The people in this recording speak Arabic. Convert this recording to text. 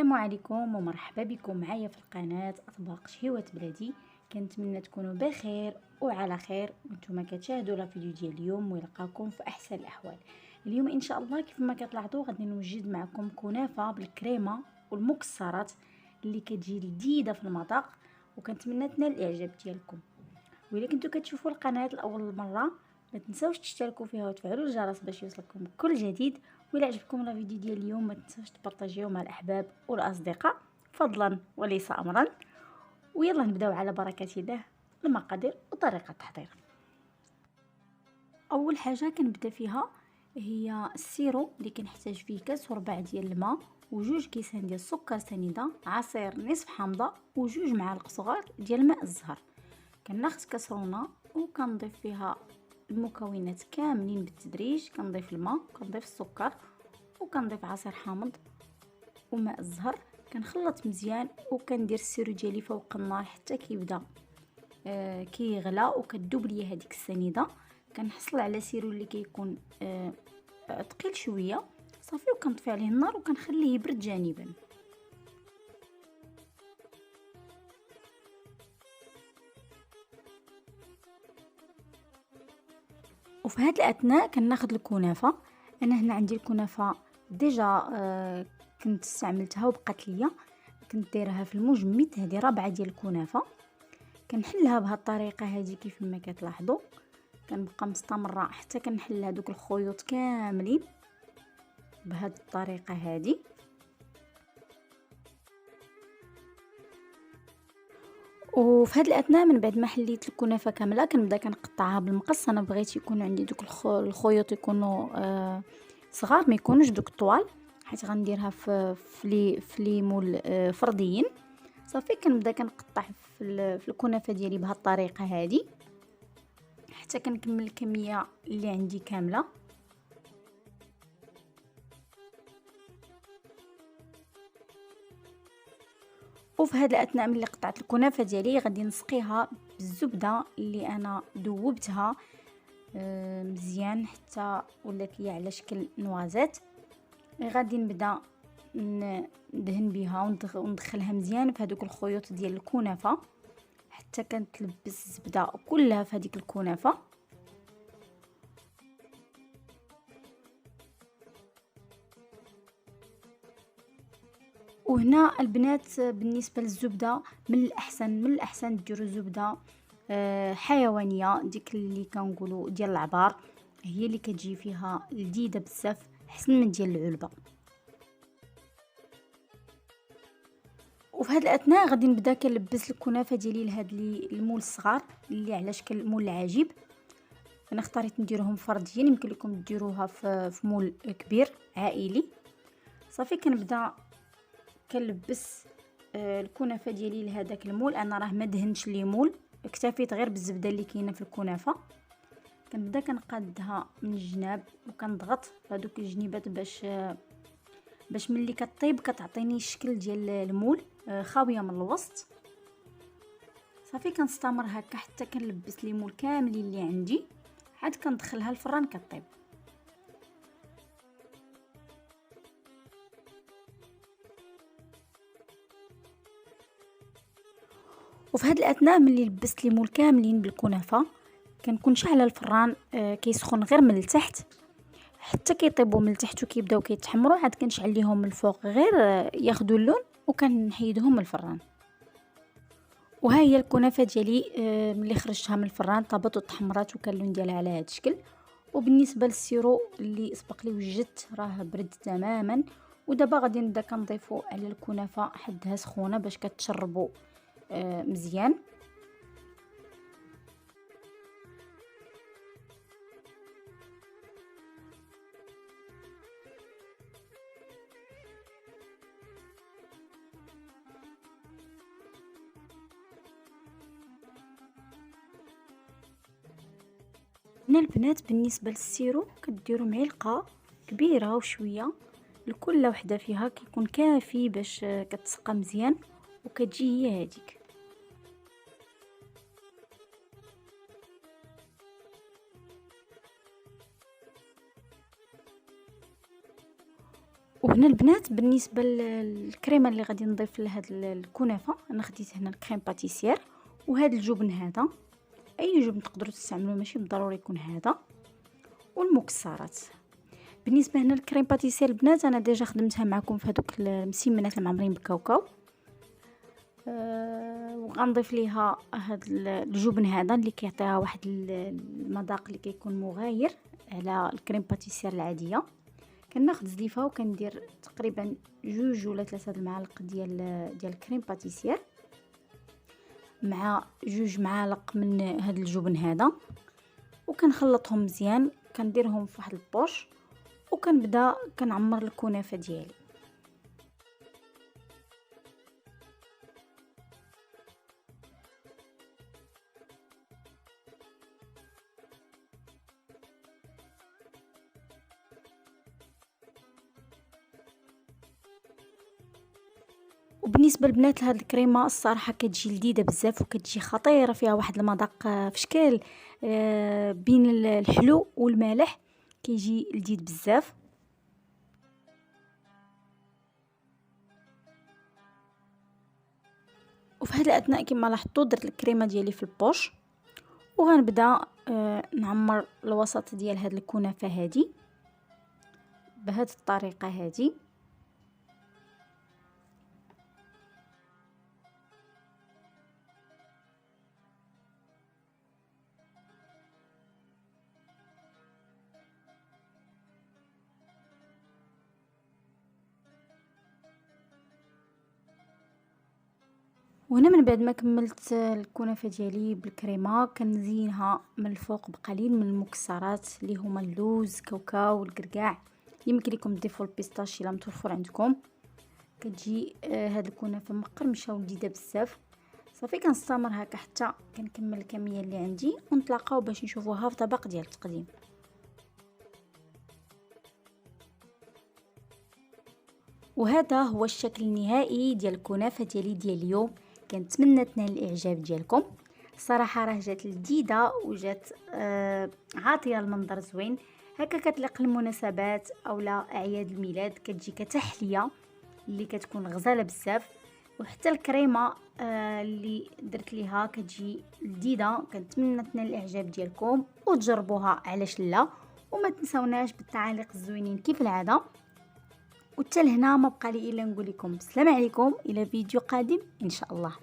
السلام عليكم ومرحبا بكم معايا في القناة أطباق شهيوات بلادي. كنتمنى تكونوا بخير وعلى خير وانتم كتشاهدوا لا فيديو ديال اليوم ويلقاكم في احسن الاحوال. اليوم ان شاء الله كيف ما كتلاحظوا غادي نوجد معكم كنافه بالكريمه والمكسرات اللي كتجي لذيذه في المذاق، وكنتمنى تنال الاعجاب ديالكم. وإلا كنتو كتشوفوا القناه لاول مره ما تنساوش تشتركوا فيها وتفعلوا الجرس باش يوصلكم كل جديد. وإلا عجبكم لا فيديو ديال اليوم ما تنساوش تبارطاجيوه مع الاحباب والاصدقاء فضلا وليس امرا. ويلا نبداو على بركه الله. المقادير وطريقه التحضير. اول حاجه كنبدا فيها هي السيرو اللي كنحتاج فيه كاس وربع ديال الماء وجوج كيسان ديال السكر سنيده، عصير نصف حامضه وجوج معالق صغار ديال ماء الزهر. كناخذ كاسرونه وكنضيف فيها المكونات كاملين بالتدريج، كنضيف الماء وكنضيف السكر وكنضيف عصير حامض وماء الزهر. كنخلط مزيان وكندير السيرو ديالي فوق النار حتى كيبدا كيغلى وكتذوب ليا هذيك السنيده. كنحصل على سيرو اللي كيكون ثقيل شويه صافي، وكنطفي عليه النار وكنخليه يبرد جانبا. وفي هذه الاثناء كناخذ الكنافه. انا هنا عندي الكنافه ديجا كنت استعملتها وبقات ليا، كنت دايرها في المجمد. هذه رابعه ديال الكنافه. كنحلها بهذه الطريقه هذه كيف ما كتلاحظوا، كنبقى مستمره حتى كنحل هذوك الخيوط كاملين بهذه الطريقه هذه. وفي هذه الاثناء من بعد ما حليت الكنافه كامله كنبدا كنقطعها بالمقص. انا بغيت يكون عندي دوك الخيوط يكونوا صغار، ما يكونوش دوك الطوال، حيت غنديرها في ليمول فرديين. صافي كنبدا كنقطع في الكنافه ديالي بهذه الطريقه هذه حتى كنكمل الكميه اللي عندي كامله. وفي هذا الاثناء ملي قطعت الكنافه ديالي غادي نسقيها بالزبده اللي انا ذوبتها مزيان حتى ولات ليا على شكل نوازات. غادي نبدا ندهن بها وندخلها مزيان في هذوك الخيوط ديال الكنافه حتى كنتلبس الزبده كلها في هذيك الكنافه. وهنا البنات بالنسبه للزبده من الاحسن ديروا زبده حيوانيه، ديك اللي كنقولوا ديال العبار، هي اللي كتجي فيها لذيذه بزاف احسن من ديال العلبه. وفي هذه الاثناء غادي نبدا كنلبس الكنافه ديالي لهاد المول الصغار اللي على شكل مول العجيب. انا اختاريت نديرهم فرديين، يمكن لكم ديروها في مول كبير عائلي. صافي كنبدا كنلبس الكنافه ديالي لهداك المول. انا راه ما دهنتش لي مول، اكتفيت غير بالزبده اللي كاينه في الكنافه. كنبدا كنقادها من الجناب وكنضغط في هذوك الجنيبات باش ملي كطيب كتعطيني الشكل ديال المول خاويه من الوسط. صافي كنستمر هكا حتى كنلبس لي مول كاملين اللي عندي عاد كندخلها الفران كطيب. وفي هذه الاثناء ملي لبست لي مول كاملين بالكنافه كنكون شاعله الفران كيسخن غير من التحت حتى كيطيبوا من التحت وكيبداو كيتحمروا، عاد كنشعل ليهم من الفوق غير ياخذوا اللون وكنحيدهم من الفران. وها هي الكنافه ديالي ملي خرجتها من الفران طابت وتحمرات وكان اللون ديالها على هذا الشكل. وبالنسبه للسيرو اللي سبق لي وجدت راه برد تماما. ودابا غادي نبدا كنضيفو على الكنافه حدها سخونه باش كتشربوا مزيان. هنا البنات بالنسبه للسيرو كديروا معلقه كبيره وشويه لكل وحده فيها، كيكون كافي باش كتسقى مزيان وكتجي هي هذيك. وهنا البنات بالنسبه للكريمه اللي غادي نضيف لهاد الكنافه، انا خديت هنا الكريم باتيسير وهذا الجبن هذا، اي جبن تقدروا تستعملوه ماشي بالضروري يكون هذا، والمكسرات. بالنسبه هنا الكريم باتيسير البنات انا ديجا خدمتها معكم في هذوك المسمنات المعمرين بالكاوكاو. وغنضيف ليها هاد الجبن هذا اللي كيعطيها واحد المذاق اللي كيكون مغاير على الكريم باتيسير العاديه. كناخذ زليفه وكندير تقريبا 2 ولا 3 المعالق ديال الكريم باتيسير مع 2 معالق من هاد الجبن هذا، وكنخلطهم مزيان، كنديرهم في واحد البوش وكنبدا كنعمر الكنافه ديالي. وبالنسبه للبنات لهاد الكريمه الصراحه كتجي لذيذه بزاف وكتجي خطيره، فيها واحد المذاق في شكل بين الحلو والمالح، كيجي لذيذ بزاف. وفي هذا الاثناء كما لاحظتوا درت الكريمه ديالي في البوش، وغنبدا نعمر الوسط ديال هاد الكنافه هادي بهذه الطريقه هادي. وهنا من بعد ما كملت الكنافه ديالي بالكريمه كنزينها من الفوق بقليل من المكسرات اللي هما اللوز، كاوكاو، الكركاع. يمكن لكم تضيفوا البيستاشي الا متوفر عندكم. كتجي هاد الكنافه مقرمشه ولذيذه بزاف. صافي كنستمر هكا حتى كنكمل الكميه اللي عندي، ونتلاقاو باش نشوفوها في طبق ديال التقديم. وهذا هو الشكل النهائي ديال الكنافه ديال اليوم. كنتمنى تنال الاعجاب ديالكم. صراحه راه جات لذيذه وجات عاطيه المنظر زوين هكا، كتليق المناسبات اولا اعياد الميلاد، كتجي كتحليه اللي كتكون غزاله بزاف. وحتى الكريمه اللي درت ليها كتجي لذيذه. كنتمنى تنال الاعجاب ديالكم وتجربوها، علاش لا. وما تنسوناش بالتعاليق الزوينين كيف العاده. وحتى لهنا ما بقى لي الا نقول لكم السلام عليكم، الى فيديو قادم ان شاء الله.